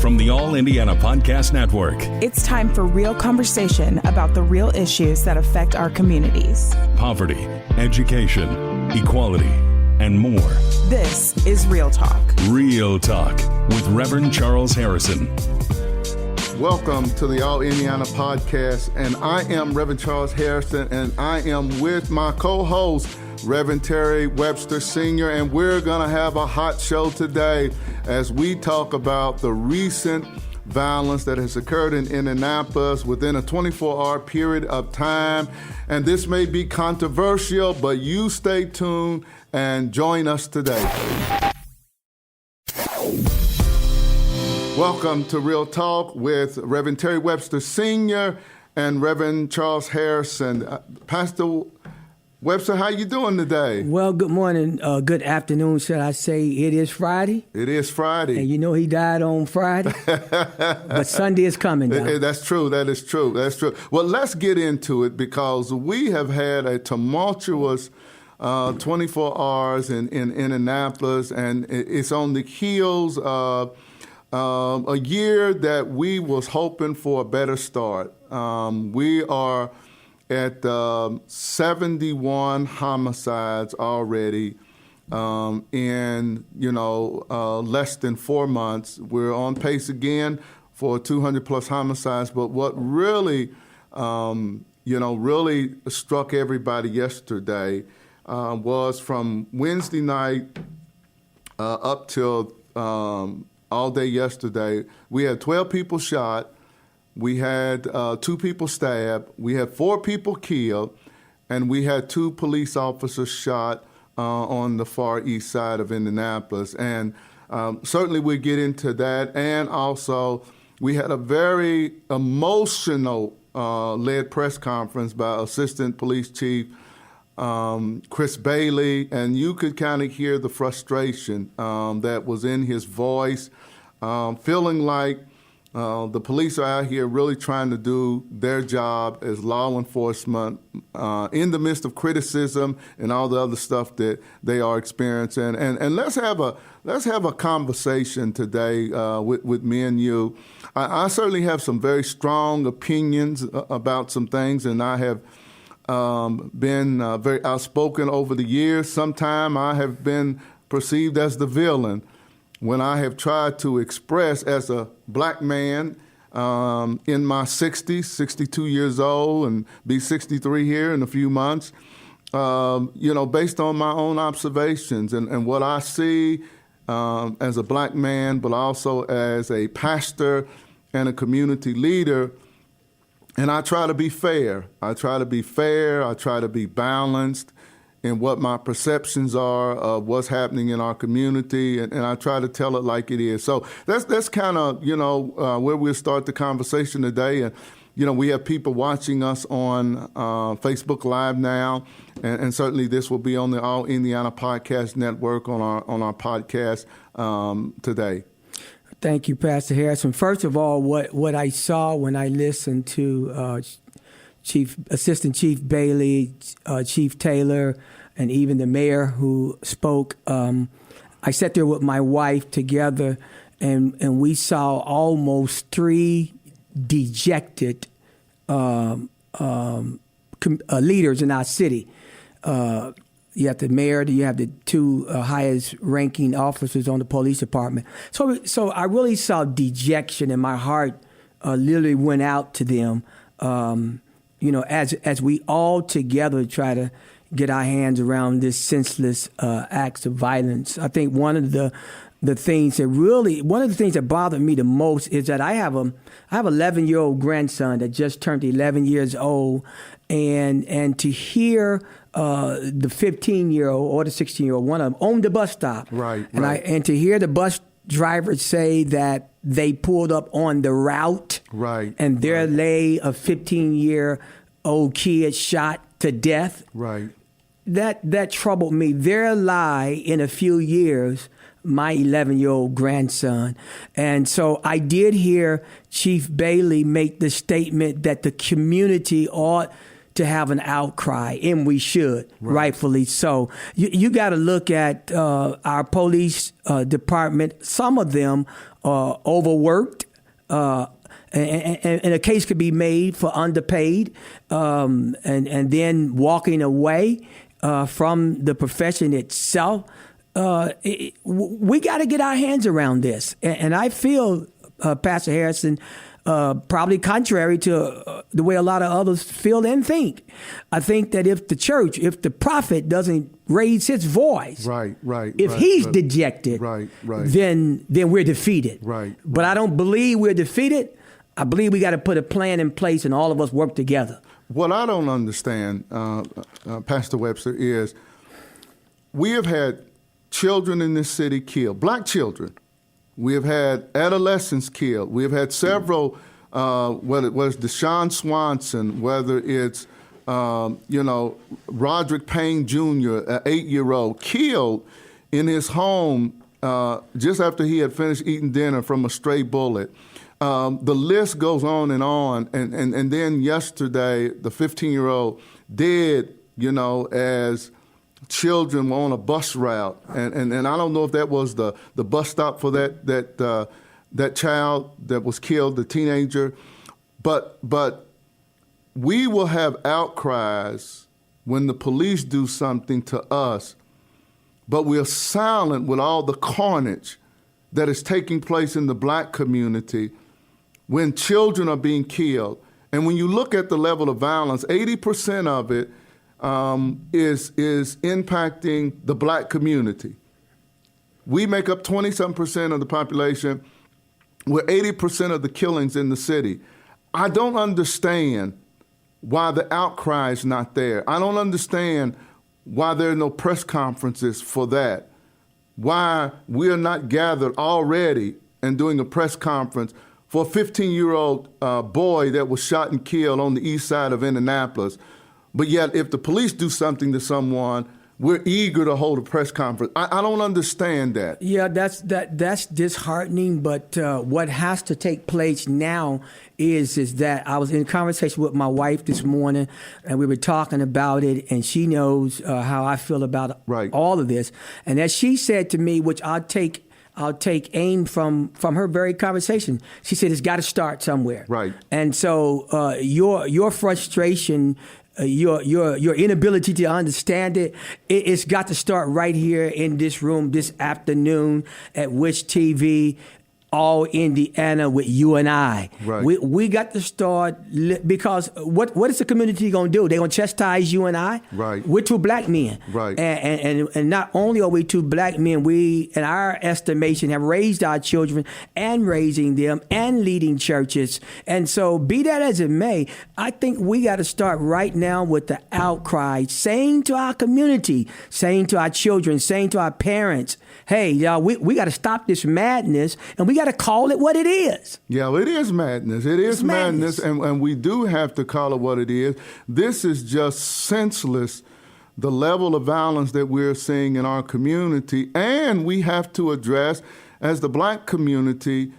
from the All Indiana Podcast Network. It's time for real conversation about the real issues that affect our communities. Poverty, education, equality, and more. This is Real Talk. Real Talk with Reverend Charles Harrison. Welcome to the All Indiana Podcast, and I am Reverend Charles Harrison, and I am with my co-host, Reverend Terry Webster Sr., and we're going to have a hot show today as we talk about the recent violence that has occurred in Indianapolis within a 24-hour period of time. And this may be controversial, but you stay tuned and join us today. Welcome to Real Talk with Reverend Terry Webster Sr. and Reverend Charles Harrison. Pastor Webster, how you doing today? Well, good morning, good afternoon, should I say. It is Friday. It is Friday. And you know he died on Friday. But Sunday is coming now. That's true. That is true. That's true. Well, let's get into it because we have had a tumultuous 24 hours in Indianapolis, and it's on the heels of a year that we was hoping for a better start. We are at 71 homicides already in, less than 4 months. We're on pace again for 200 plus homicides. But what really, really struck everybody yesterday was from Wednesday night up till all day yesterday, we had 12 people shot. We had 2 people stabbed, we had 4 people killed, and we had 2 police officers shot on the far east side of Indianapolis. And certainly we'll get into that. And also, we had a very emotional led press conference by Assistant Police Chief Chris Bailey, and you could kind of hear the frustration that was in his voice, feeling like the police are out here really trying to do their job as law enforcement in the midst of criticism and all the other stuff that they are experiencing. And let's have a conversation today with me and you. I certainly have some very strong opinions about some things, and I have been very outspoken over the years. Sometimes I have been perceived as the villain when I have tried to express as a black man in my 60s, 62 years old, and be 63 here in a few months, based on my own observations and what I see as a black man, but also as a pastor and a community leader. And I try to be fair. I try to be balanced in what my perceptions are of what's happening in our community, and I try to tell it like it is. So that's kind of, where we'll start the conversation today. And, we have people watching us on Facebook Live now, and certainly this will be on the All Indiana Podcast Network on our podcast today. Thank you, Pastor Harrison. First of all, what I saw when I listened to Assistant Chief Bailey, Chief Taylor, and even the mayor who spoke, I sat there with my wife together, and we saw almost 3 dejected leaders in our city. You have the mayor, you have the 2 highest ranking officers on the police department. So I really saw dejection, and my heart literally went out to them. As we all together try to get our hands around this senseless acts of violence. I think one of the things that bothered me the most is that I have 11-year-old grandson that just turned 11 years old, and to hear the 15-year-old or the 16-year-old, one of them, on the bus stop, right, and to hear the bus driver say that they pulled up on the route, right, and there lay a 15-year-old kid shot to death. Right. That troubled me. There lie in a few years my 11-year-old grandson. And so I did hear Chief Bailey make the statement that the community ought to have an outcry, and we should, rightfully so. You got to look at our police department. Some of them overworked. And a case could be made for underpaid, and then walking away from the profession itself. We got to get our hands around this. And I feel, Pastor Harrison, probably contrary to the way a lot of others feel and think. I think that if the prophet doesn't raise his voice, if he's dejected, then we're defeated. But I don't believe we're defeated. I believe we got to put a plan in place and all of us work together. What I don't understand, Pastor Webster, is we have had children in this city killed, black children. We have had adolescents killed. We have had several, whether it was Deshaun Swanson, whether it's, Roderick Payne Jr., an 8-year-old, killed in his home just after he had finished eating dinner from a stray bullet. The list goes on. And then yesterday, the 15-year-old dead, as children were on a bus route. And I don't know if that was the bus stop for that child that was killed, the teenager. But we will have outcries when the police do something to us, but we're silent with all the carnage that is taking place in the black community when children are being killed. And when you look at the level of violence, 80% of it is impacting the black community. We make up 20-some% of the population. We're 80% of the killings in the city. I don't understand why the outcry is not there. I don't understand why there are no press conferences for that. Why we are not gathered already and doing a press conference for a 15-year-old boy that was shot and killed on the east side of Indianapolis. But yet, if the police do something to someone, we're eager to hold a press conference. I don't understand that. Yeah, that's disheartening. But what has to take place now is that I was in conversation with my wife this morning, and we were talking about it, and she knows how I feel about all of this. And as she said to me, which I'll take aim from her very conversation. She said it's got to start somewhere. Right. And so your frustration, your inability to understand it's got to start right here in this room this afternoon at Wish TV, all Indiana with you and I. Right. We got to start because what is the community going to do? They're going to chastise you and I? Right. We're two black men. Right. And not only are we two black men, we, in our estimation, have raised our children and raising them and leading churches. And so be that as it may, I think we got to start right now with the outcry, saying to our community, saying to our children, saying to our parents, hey, y'all, we got to stop this madness, and we got to call it what it is. Yeah, well, it is madness. It's madness, and we do have to call it what it is. This is just senseless, the level of violence that we're seeing in our community, and we have to address, as the black community,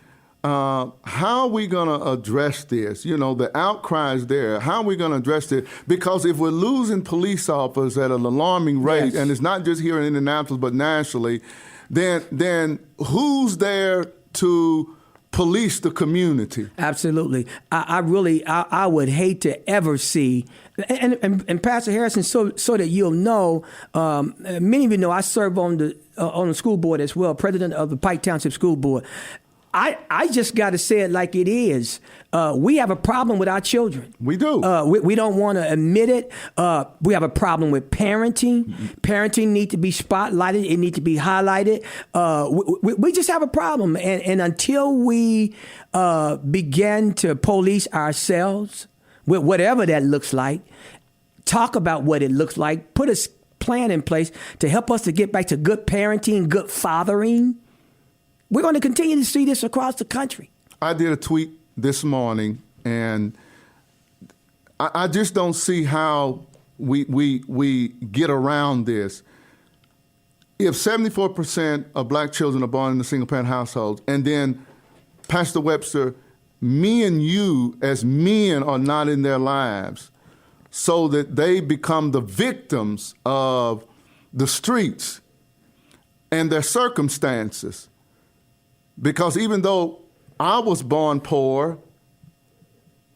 how are we going to address this? The outcry is there. How are we going to address it? Because if we're losing police officers at an alarming rate, and it's not just here in Indianapolis, but nationally, then who's there to police the community? Absolutely. I would hate to ever see, and Pastor Harrison, so that you'll know, many of you know I serve on the school board as well, president of the Pike Township School Board. I just got to say it like it is. We have a problem with our children. We do. We don't want to admit it. We have a problem with parenting. Mm-hmm. Parenting needs to be spotlighted. It needs to be highlighted. We just have a problem. And until we begin to police ourselves, with whatever that looks like, talk about what it looks like, put a plan in place to help us to get back to good parenting, good fathering, we're going to continue to see this across the country. I did a tweet this morning, and I just don't see how we get around this. If 74% of black children are born in a single-parent household, and then, Pastor Webster, me and you as men are not in their lives, so that they become the victims of the streets and their circumstances, Because even though I was born poor,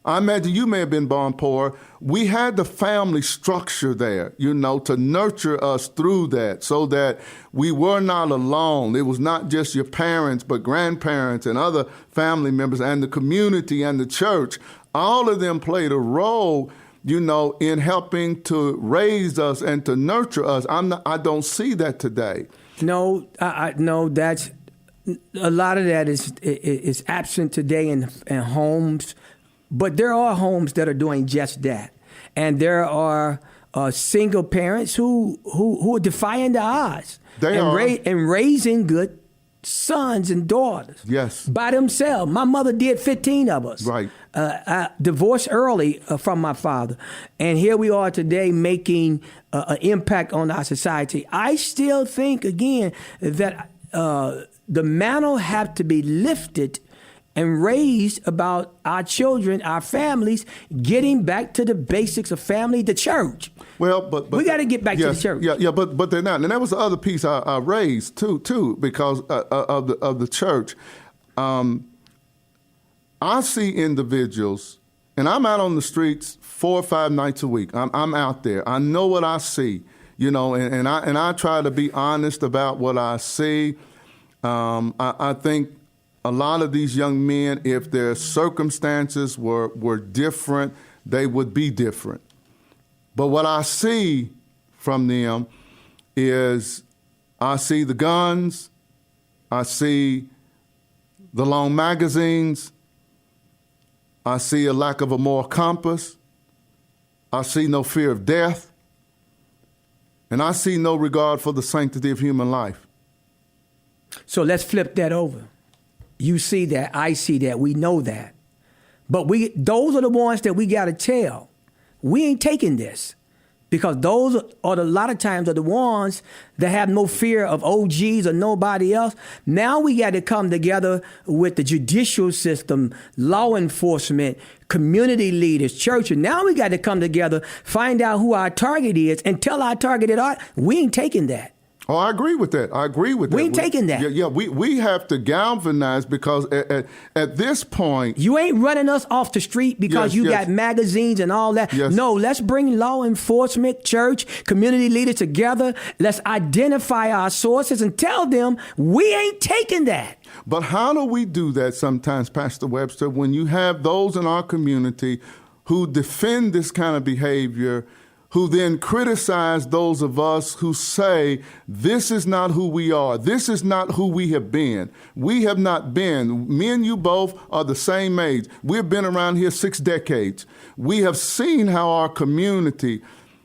I imagine you may have been born poor, we had the family structure there, to nurture us through that so that we were not alone. It was not just your parents, but grandparents and other family members and the community and the church. All of them played a role, in helping to raise us and to nurture us. I don't see that today. No, no, that's a lot of that is absent today in homes. But there are homes that are doing just that, and there are single parents who are defying the odds and raising good sons and daughters. Yes, by themselves. My mother did 15 of us. Right. I divorced early from my father, and here we are today making an impact on our society. I still think again that the mantle have to be lifted and raised about our children, our families, getting back to the basics of family, the church. Well, but we got to get back to the church. Yeah, but they're not. And that was the other piece I raised too, because of the church. I see individuals, and I'm out on the streets 4 or 5 nights a week. I'm out there. I know what I see, and I try to be honest about what I see. I think a lot of these young men, if their circumstances were different, they would be different. But what I see from them is I see the guns, I see the long magazines, I see a lack of a moral compass, I see no fear of death, and I see no regard for the sanctity of human life. So let's flip that over. You see that, I see that, we know that. But those are the ones that we got to tell. We ain't taking this. Because those are a lot of times are the ones that have no fear of OGs or nobody else. Now we got to come together with the judicial system, law enforcement, community leaders, churches. Now we got to come together, find out who our target is, and tell our targeted audience, we ain't taking that. Oh, I agree with that. We ain't taking that. Yeah, we have to galvanize because at this point... You ain't running us off the street because you got magazines and all that. Yes. No, let's bring law enforcement, church, community leaders together. Let's identify our sources and tell them we ain't taking that. But how do we do that sometimes, Pastor Webster, when you have those in our community who defend this kind of behavior, who then criticize those of us who say, this is not who we are. This is not who we have been. We have not been. Me and you both are the same age. We've been around here 6 decades. We have seen how our community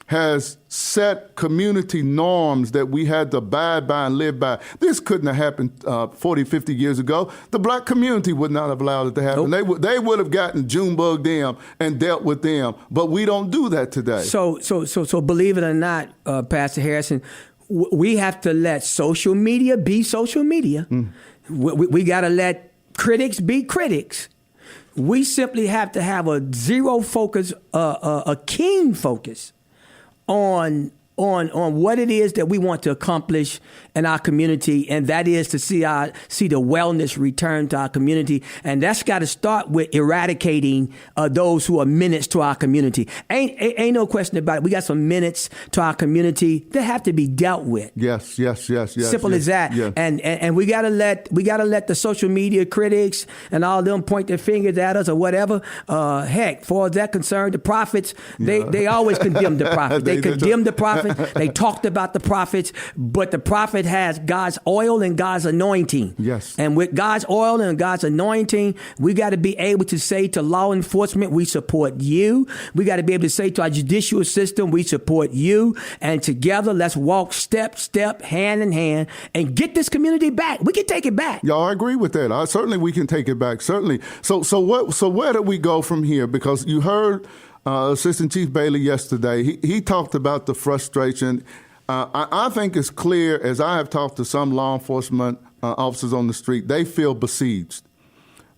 has set community norms that we had to abide by and live by. This couldn't have happened 40, 50 years ago. The black community would not have allowed it to happen. Nope. They would have gotten Junebug them and dealt with them, but we don't do that today. So believe it or not, Pastor Harrison, we have to let social media be social media. We got to let critics be critics. We simply have to have a zero focus, a keen focus on what it is that we want to accomplish in our community, and that is to see the wellness return to our community, and that's got to start with eradicating those who are menace to our community. Ain't no question about it. We got some menace to our community that have to be dealt with. Yes. Simple as that. Yeah. And we gotta let the social media critics and all them point their fingers at us or whatever. Heck, far as that concerned, the prophets they always condemn the prophets. They condemn the prophets. They talked about the prophets, but the prophet has God's oil and God's anointing. Yes. And with God's oil and God's anointing, we got to be able to say to law enforcement, we support you. We got to be able to say to our judicial system, we support you. And together, let's walk step, hand in hand, and get this community back. We can take it back. Yeah, I agree with that. Certainly we can take it back. Certainly. So where do we go from here? Because you heard Assistant Chief Bailey yesterday. He talked about the frustration. I think it's clear, as I have talked to some law enforcement officers on the street, they feel besieged.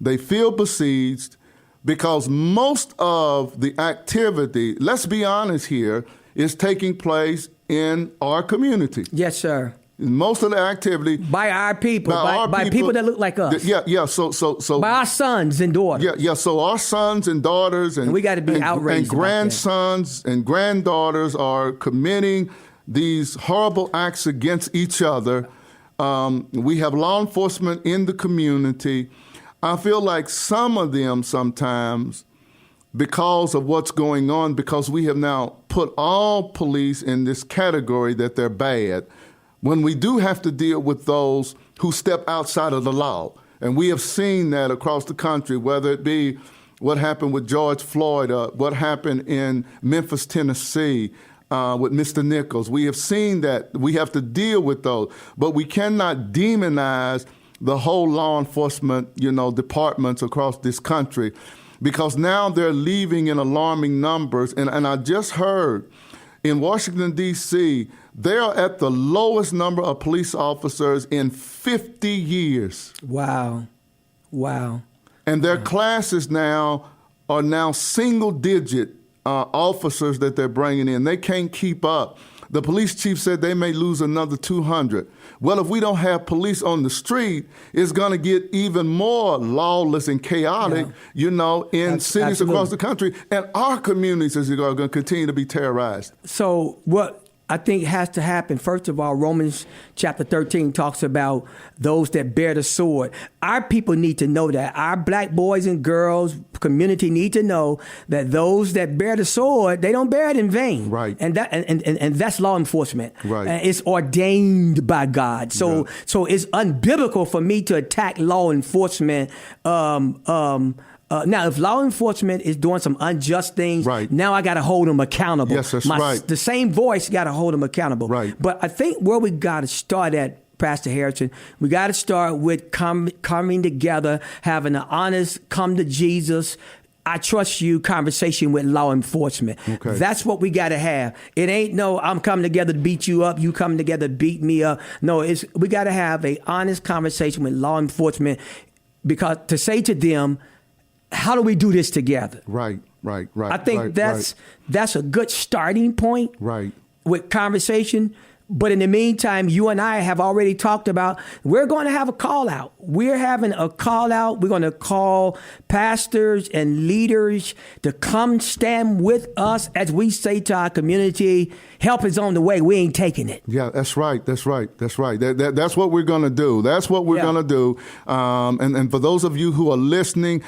They feel besieged because most of the activity, let's be honest here, is taking place in our community. Yes, sir. Most of the activity by our people, our by people that look like us. Yeah. So by our sons and daughters. Yeah. So our sons and daughters and we got to be outraged. And grandsons and granddaughters are committing these horrible acts against each other. We have law enforcement in the community. I feel like some of them sometimes, because of what's going on, because we have now put all police in this category that they're bad, when we do have to deal with those who step outside of the law. And we have seen that across the country, whether it be what happened with George Floyd, what happened in Memphis, Tennessee, with Mr. Nichols. We have seen that. We have to deal with those. But we cannot demonize the whole law enforcement, departments across this country, because now they're leaving in alarming numbers. And I just heard in Washington, D.C., they are at the lowest number of police officers in 50 years. Wow. And their classes now are single-digit officers that they're bringing in. They can't keep up. The police chief said they may lose another 200. Well, if we don't have police on the street, it's going to get even more lawless and chaotic, in cities across the country. And our communities are going to continue to be terrorized. So what I think has to happen, first of all, Romans chapter 13 talks about those that bear the sword. Our people need to know that. Our black boys and girls community need to know that those that bear the sword, they don't bear it in vain. Right. And that's law enforcement. Right. And it's ordained by God. So it's unbiblical for me to attack law enforcement. Now, if law enforcement is doing some unjust things, right, now I got to hold them accountable. Yes, that's right. The same voice got to hold them accountable. Right. But I think where we got to start at, Pastor Harrison, we got to start with coming together, having an honest, come to Jesus, I trust you conversation with law enforcement. Okay. That's what we got to have. It ain't no, I'm coming together to beat you up, you coming together to beat me up. No, we got to have a honest conversation with law enforcement, because to say to them, how do we do this together? Right. I think that's a good starting point. Right. With conversation. But in the meantime, you and I have already talked about, we're going to have a call out. We're having a call out. We're going to call pastors and leaders to come stand with us as we say to our community, help is on the way. We ain't taking it. Yeah, that's right. That's what we're going to do. That's what we're going to do. And for those of you who are listening,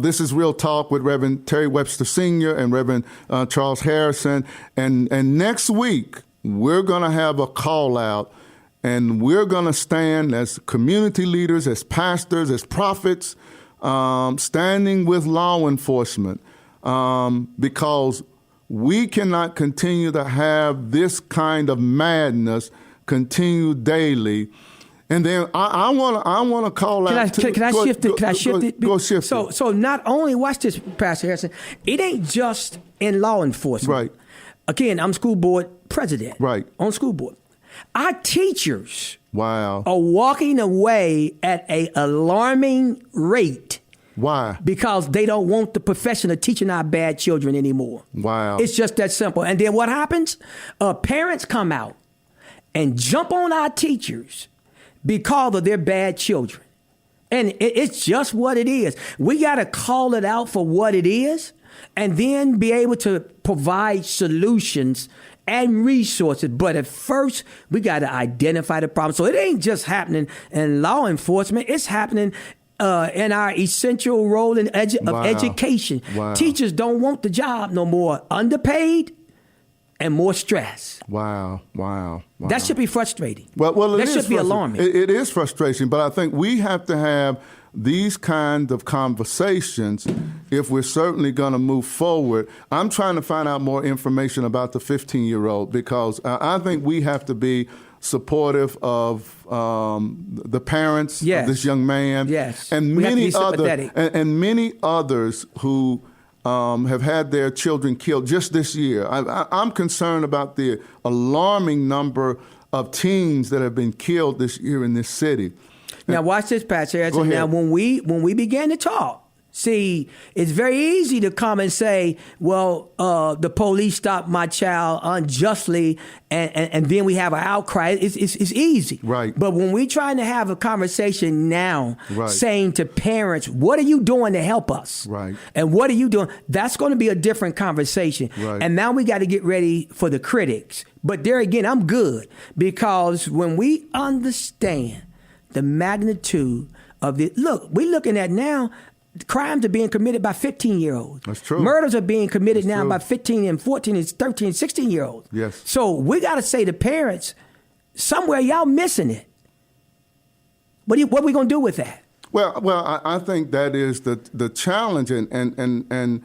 this is Real Talk with Reverend Terry Webster Sr. and Reverend Charles Harrison. And next week, we're going to have a call out, and we're going to stand as community leaders, as pastors, as prophets, standing with law enforcement, because we cannot continue to have this kind of madness continue daily. And then I want to call out. Can I shift it? Go shift it. So not only, watch this, Pastor Harrison, it ain't just in law enforcement. Right. Again, I'm school board president. Right. On school board. Our teachers are walking away at an alarming rate. Why? Because they don't want the profession of teaching our bad children anymore. Wow. It's just that simple. And then what happens? Parents come out and jump on our teachers because of their bad children. And it's just what it is. We got to call it out for what it is, and then be able to provide solutions and resources. But at first, we got to identify the problem. So it ain't just happening in law enforcement. It's happening in our essential role of education. Wow. Teachers don't want the job no more. Underpaid and more stress. Wow. That should be frustrating. Well, that should be alarming. It is frustrating, but I think we have to have these kind of conversations if we're certainly going to move forward. I'm trying to find out more information about the 15-year-old, because I think we have to be supportive of the parents of this young man, and many others who have had their children killed just this year. I'm concerned about the alarming number of teens that have been killed this year in this city. Now watch this, Pastor Harrison. Now when we began to talk See, it's very easy to come and say, well, the police stopped my child unjustly, and then we have an outcry. It's easy. Right. But when we're trying to have a conversation now, Right. saying to parents, what are you doing to help us? Right. And what are you doing? That's going to be a different conversation. Right. And now we got to get ready for the critics. But there again, I'm good, because when we understand the magnitude of the, look, we're looking at now, crimes are being committed by 15-year-olds. That's true. Murders are being committed That's now true. by 15 and 14 and 13 and 16-year-olds. Yes. So we got to say to parents, somewhere y'all missing it. What are we going to do with that? Well, I think that is the challenge, and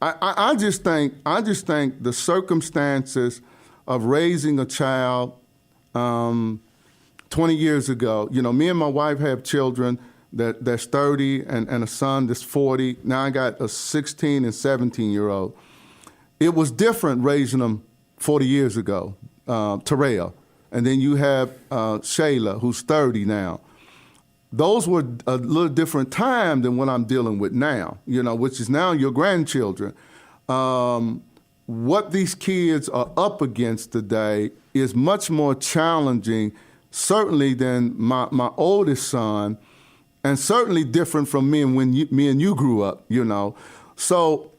I just think the circumstances of raising a child 20 years ago. You know, me and my wife have children that's 30 and a son that's 40. Now I got a 16 and 17-year-old. It was different raising them 40 years ago, Terrell. And then you have Shayla, who's 30 now. Those were a little different time than what I'm dealing with now, you know, which is now your grandchildren. What these kids are up against today is much more challenging, certainly than my oldest son, and certainly different from me and you grew up, you know. So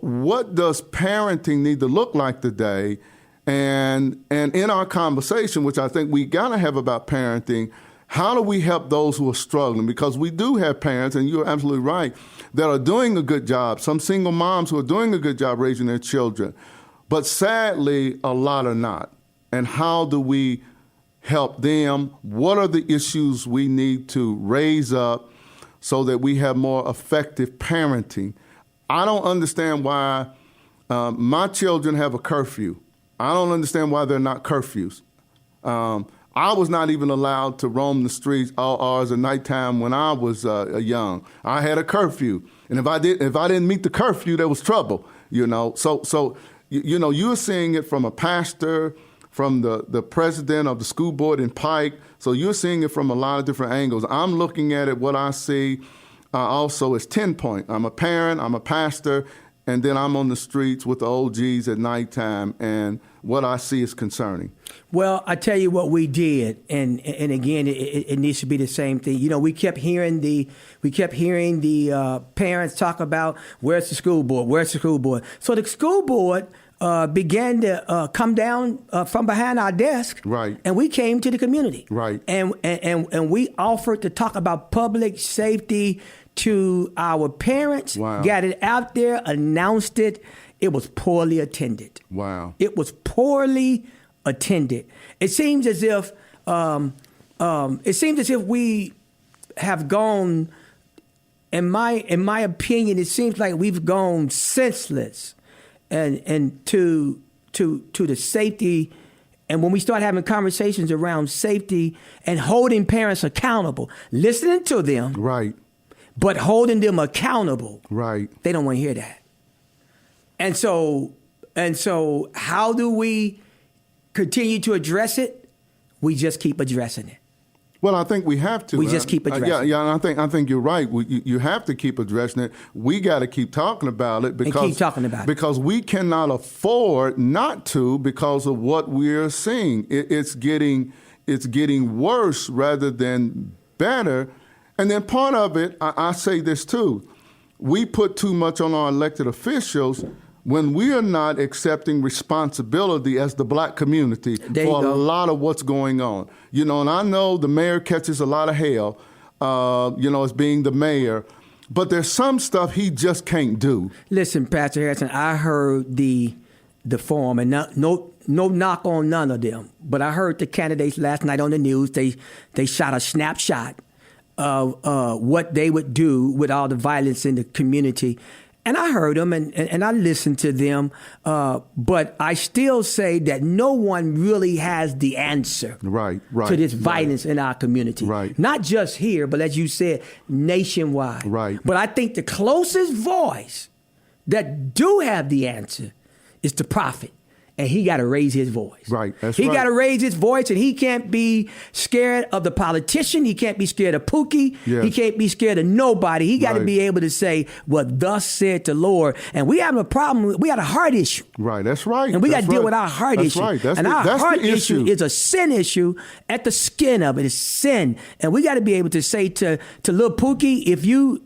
what does parenting need to look like today? And in our conversation, which I think we gotta have about parenting, how do we help those who are struggling? Because we do have parents, and you're absolutely right, that are doing a good job. Some single moms who are doing a good job raising their children. But sadly, a lot are not. And how do we help them? What are the issues we need to raise up so that we have more effective parenting? I don't understand why my children have a curfew. I don't understand why they're not curfews. I was not even allowed to roam the streets all hours of nighttime when I was young. I had a curfew, and if I didn't meet the curfew, there was trouble. You know, so you know, you're seeing it from a pastor, from the president of the school board in Pike. So you're seeing it from a lot of different angles. I'm looking at it. What I see also is 10-point. I'm a parent. I'm a pastor. And then I'm on the streets with the OGs at nighttime, and what I see is concerning. Well, I tell you what we did, and again, it needs to be the same thing. You know, we kept hearing the parents talk about, where's the school board? Where's the school board? So the school board began to come down from behind our desk, right? And we came to the community, right? And we offered to talk about public safety to our parents. Wow. Got it out there, announced it. It was poorly attended. Wow. It was poorly attended. It seems as if we have gone. In my opinion, it seems like we've gone senseless, and to the safety. And when we start having conversations around safety and holding parents accountable, listening to them, right, but holding them accountable, right, they don't want to hear that. And so how do we continue to address it? We just keep addressing it. Well, I think we have to. We just keep addressing it. Yeah, and I think you're right. You have to keep addressing it. We got to keep talking about it because we cannot afford not to, because of what we're seeing. It's getting worse rather than better. And then part of it, I say this too, we put too much on our elected officials when we are not accepting responsibility as the black community for a lot of what's going on. You know, and I know the mayor catches a lot of hell, you know, as being the mayor, but there's some stuff he just can't do. Listen, Pastor Harrison, I heard the forum, and no knock on none of them, but I heard the candidates last night on the news. They shot a snapshot of what they would do with all the violence in the community. And I heard them and I listened to them, but I still say that no one really has the answer to this violence in our community. Right. Not just here, but as you said, nationwide. Right. But I think the closest voice that do have the answer is the prophet. and he got to raise his voice. Right, that's he right. got to raise his voice, and he can't be scared of the politician. He can't be scared of Pookie. Yes. He can't be scared of nobody. He got to Right. be able to say what thus said the Lord. And we have a problem. We got a heart issue. Right, that's right. And we got That's to deal right. with our heart That's issue. Right. That's and the, our that's heart the issue is a sin issue at the skin of it. It's sin. And we got to be able to say to Lil Pookie, if you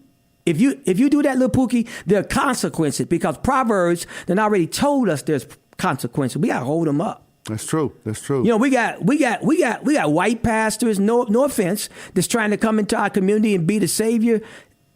do that, Lil Pookie, there are consequences, because Proverbs then already told us there's consequences. We got to hold them up. That's true. That's true. You know, we got white pastors, no offense, that's trying to come into our community and be the savior.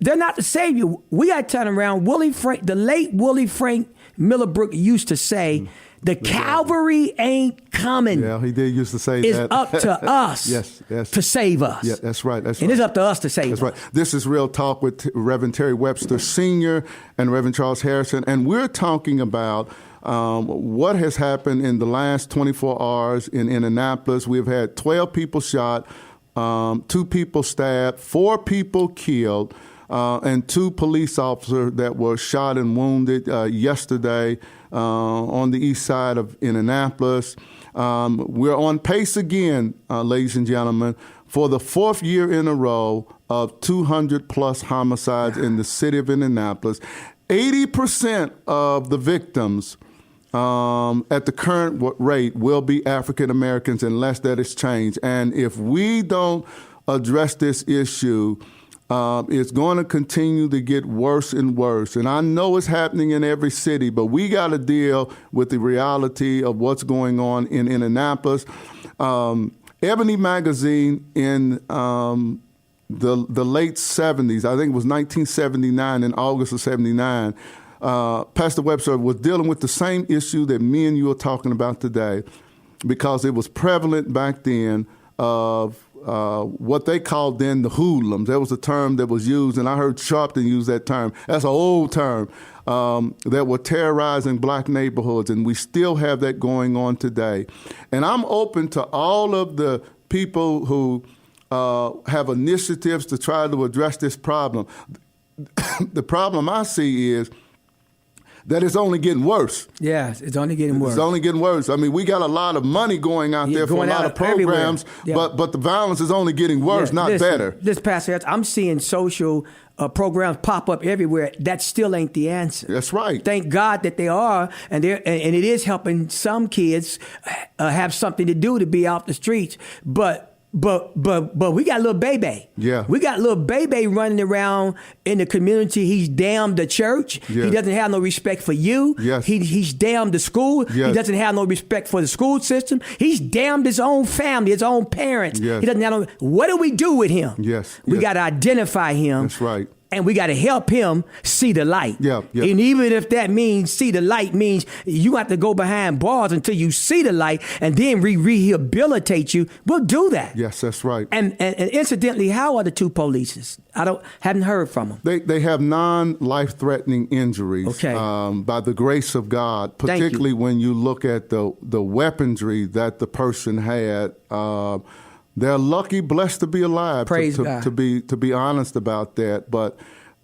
They're not the savior. We got to turn around. The late Willie Frank Millibrook used to say, the Calvary ain't coming. Yeah, he did used to say it's that. It's up to us yes. to save us. Yeah, that's right. That's and right. It's up to us to save That's us. right. This is Real Talk with Reverend Terry Webster Sr. and Reverend Charles Harrison, and we're talking about what has happened in the last 24 hours in Indianapolis. We've had 12 people shot, 2 people stabbed, 4 people killed, and 2 police officers that were shot and wounded yesterday on the east side of Indianapolis. We're on pace again, ladies and gentlemen, for the 4th year in a row of 200-plus homicides in the city of Indianapolis. 80% of the victims at the current rate will be African Americans unless that is changed. And if we don't address this issue, it's going to continue to get worse and worse. And I know it's happening in every city, but we got to deal with the reality of what's going on in Indianapolis. Ebony Magazine in the late 70s, I think it was 1979, in August of 79, Pastor Webster was dealing with the same issue that me and you are talking about today, because it was prevalent back then of what they called then the hoodlums. That was a term that was used, and I heard Sharpton use that term. That's an old term, that were terrorizing black neighborhoods, and we still have that going on today. And I'm open to all of the people who have initiatives to try to address this problem. The problem I see is that it's only getting worse. Yeah, it's only getting worse. It's only getting worse. I mean, we got a lot of money going out there for a lot of programs, but the violence is only getting worse, not better. This Pastor, I'm seeing social programs pop up everywhere. That still ain't the answer. That's right. Thank God that they are, and it is helping some kids have something to do to be off the streets. But we got little baby. Yeah. We got little baby running around in the community. He's damned the church. Yes. He doesn't have no respect for you. Yes. He's damned the school. Yes. He doesn't have no respect for the school system. He's damned his own family, his own parents. Yes. He doesn't have no. What do we do with him? Yes. We Yes. got to identify him. That's right. And we got to help him see the light. Yeah, yeah. And even if that means see the light means you have to go behind bars until you see the light, and then rehabilitate you, we'll do that. Yes, that's right. And incidentally, how are the 2 polices? Haven't heard from them. They have non-life-threatening injuries. Okay. By the grace of God, particularly when you look at the weaponry that the person had. They're lucky, blessed to be alive. Praise God. To be honest about that, but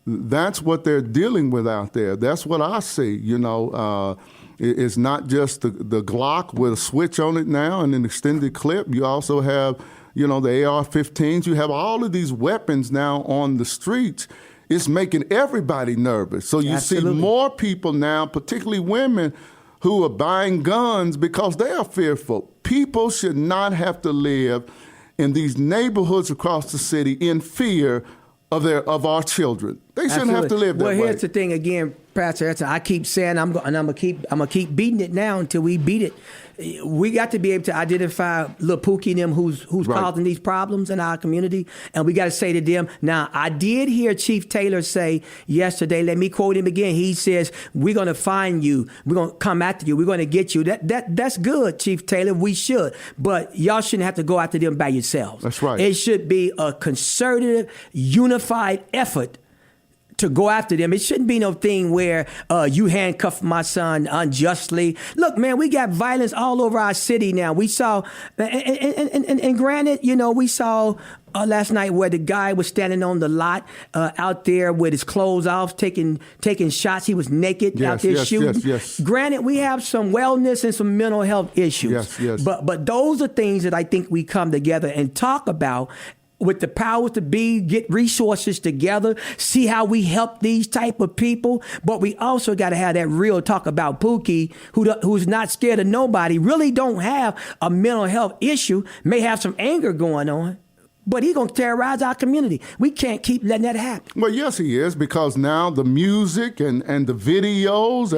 that's what they're dealing with out there. That's what I see. You know, it's not just the Glock with a switch on it now and an extended clip. You also have, you know, the AR-15s. You have all of these weapons now on the streets. It's making everybody nervous. So you Absolutely. see more people now, particularly women, who are buying guns because they are fearful. People should not have to live in these neighborhoods across the city in fear of our children. They shouldn't have to live that way. Well, here's the thing again, Pastor Edson. I keep saying I'm gonna keep beating it now until we beat it. We got to be able to identify Lil Pookie and them who's Right. causing these problems in our community, and we got to say to them. Now, I did hear Chief Taylor say yesterday. Let me quote him again. He says, "We're gonna find you. We're gonna come after you. We're gonna get you." That's good, Chief Taylor. We should, but y'all shouldn't have to go after them by yourselves. That's right. It should be a concerted, unified effort to go after them. It shouldn't be no thing where you handcuff my son unjustly. Look, man, we got violence all over our city now. We saw, and granted, you know, we saw last night where the guy was standing on the lot out there with his clothes off, taking shots. He was naked out there shooting. Yes. Granted, we have some wellness and some mental health issues. Yes. But those are things that I think we come together and talk about with the powers to be, get resources together, see how we help these type of people. But we also got to have that real talk about Pookie, who's not scared of nobody, really don't have a mental health issue, may have some anger going on, but he's going to terrorize our community. We can't keep letting that happen. Well, yes, he is, because now the music and the videos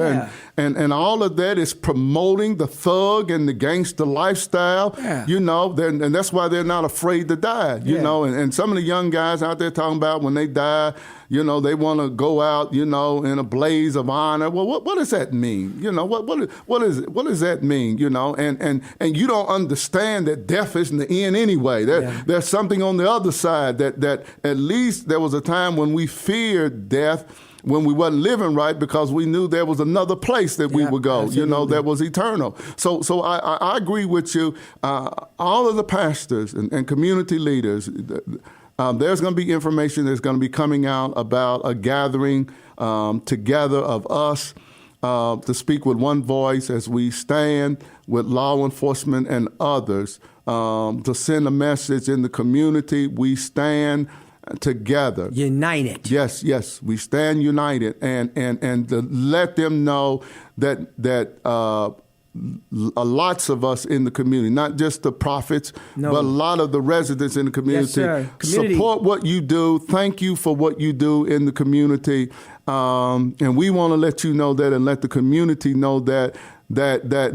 and all of that is promoting the thug and the gangster lifestyle, you know, and that's why they're not afraid to die, you know, and some of the young guys out there talking about when they die, you know, they want to go out, you know, in a blaze of honor. Well, what does that mean? You know, what does that mean? You know, and you don't understand that death isn't the end anyway. There's something on the other side that at least there was a time when we feared death, when we wasn't living right, because we knew there was another place that we would go, you know, that was eternal. So I agree with you. All of the pastors and community leaders, there's going to be information that's going to be coming out about a gathering together of us to speak with one voice as we stand with law enforcement and others to send a message in the community. We stand together. United. Yes, we stand united, and to let them know that lots of us in the community, not just the prophets, but a lot of the residents in the community, support what you do. Thank you for what you do in the community, and we want to let you know that, and let the community know that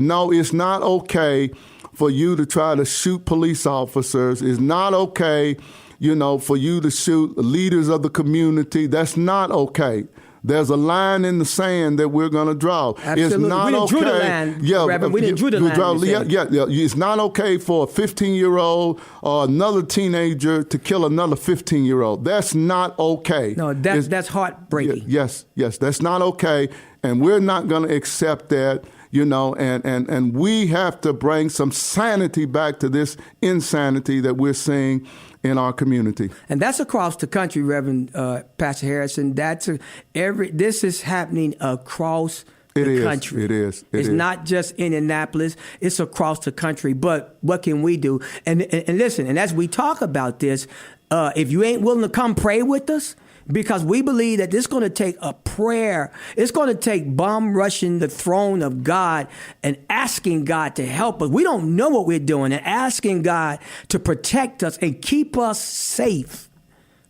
no, it's not okay for you to try to shoot police officers. It's not okay, you know, for you to shoot leaders of the community. That's not okay. There's a line in the sand that we're going to draw. Absolutely. It's not we didn't okay. Drew the line, Reverend. We didn't drew the line. Yeah. It's not okay for a 15-year-old or another teenager to kill another 15-year-old. That's not okay. No, that's heartbreaking. Yes, that's not okay, and we're not going to accept that. You know, and we have to bring some sanity back to this insanity that we're seeing in our community. And that's across the country, Reverend Pastor Harrison. This is happening across the country. It is. It's not just Indianapolis. It's across the country. But what can we do? And listen, and as we talk about this, if you ain't willing to come pray with us, because we believe that it's going to take a prayer. It's going to take bomb rushing the throne of God and asking God to help us. We don't know what we're doing, and asking God to protect us and keep us safe.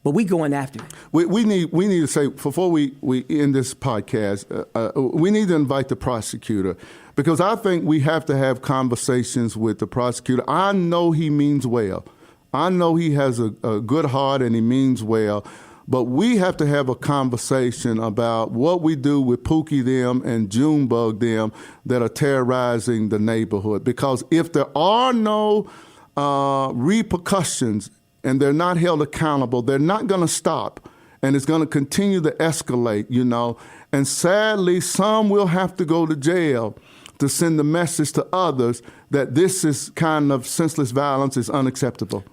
But we going after it. We need to say, before we end this podcast, we need to invite the prosecutor, because I think we have to have conversations with the prosecutor. I know he means well. I know he has a good heart and he means well. But we have to have a conversation about what we do with Pookie them and Junebug them that are terrorizing the neighborhood. Because if there are no repercussions and they're not held accountable, they're not going to stop. And it's going to continue to escalate, you know. And sadly, some will have to go to jail to send the message to others that this is kind of senseless violence is unacceptable.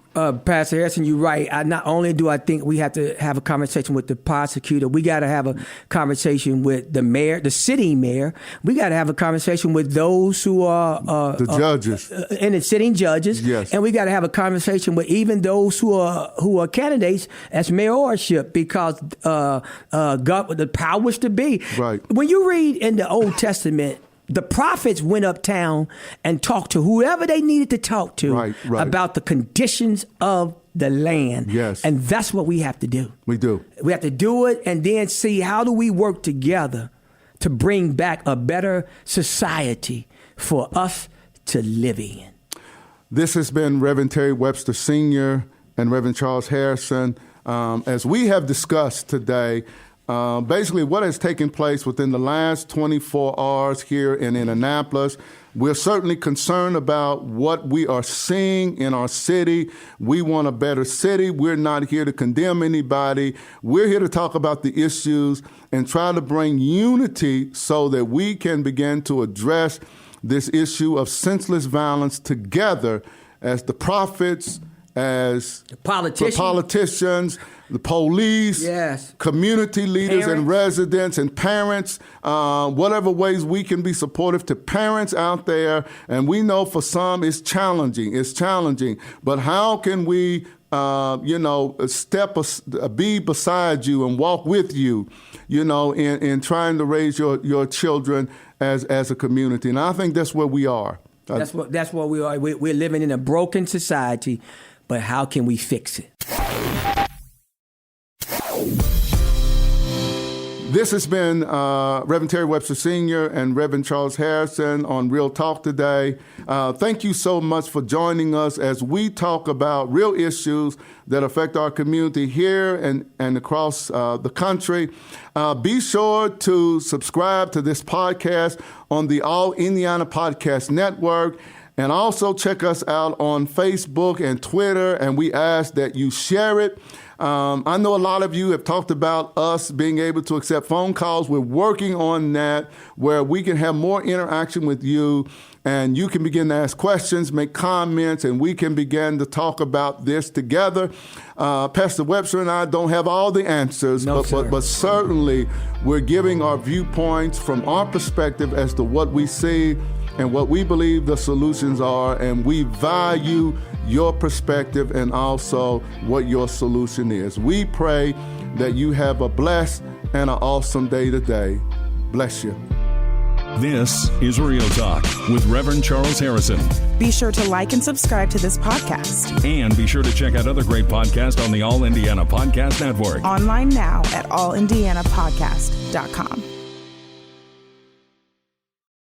Pastor Harrison, you're right. Not only do I think we have to have a conversation with the prosecutor, we got to have a conversation with the mayor, the city mayor. We got to have a conversation with those who are the judges and the sitting judges. Yes. And we got to have a conversation with even those who are candidates as mayorship, because God, the powers to be. Right. When you read in the Old Testament, the prophets went uptown and talked to whoever they needed to talk to about the conditions of the land. Yes. And that's what we have to do. We do. We have to do it and then see how do we work together to bring back a better society for us to live in. This has been Reverend Terry Webster Sr. and Reverend Charles Harrison. As we have discussed today, basically what has taken place within the last 24 hours here in Indianapolis. We're certainly concerned about what we are seeing in our city. We want a better city. We're not here to condemn anybody. We're here to talk about the issues and try to bring unity so that we can begin to address this issue of senseless violence together as the prophets as the politicians, the police, yes, community leaders parents, and residents and parents, whatever ways we can be supportive to parents out there. And we know for some it's challenging. But how can we be beside you and walk with you, in trying to raise your children as a community? And I think that's where we are. That's what we are. We're living in a broken society, but how can we fix it? This has been Reverend Terry Webster Sr. and Reverend Charles Harrison on Real Talk today. Thank you so much for joining us as we talk about real issues that affect our community here and across the country. Be sure to subscribe to this podcast on the All Indiana Podcast Network. And also check us out on Facebook and Twitter, and we ask that you share it. I know a lot of you have talked about us being able to accept phone calls. We're working on that, where we can have more interaction with you, and you can begin to ask questions, make comments, and we can begin to talk about this together. Pastor Webster and I don't have all the answers, but certainly we're giving our viewpoints from our perspective as to what we see and what we believe the solutions are, and we value your perspective and also what your solution is. We pray that you have a blessed and an awesome day today. Bless you. This is Real Talk with Reverend Charles Harrison. Be sure to like and subscribe to this podcast. And be sure to check out other great podcasts on the All Indiana Podcast Network. Online now at allindianapodcast.com.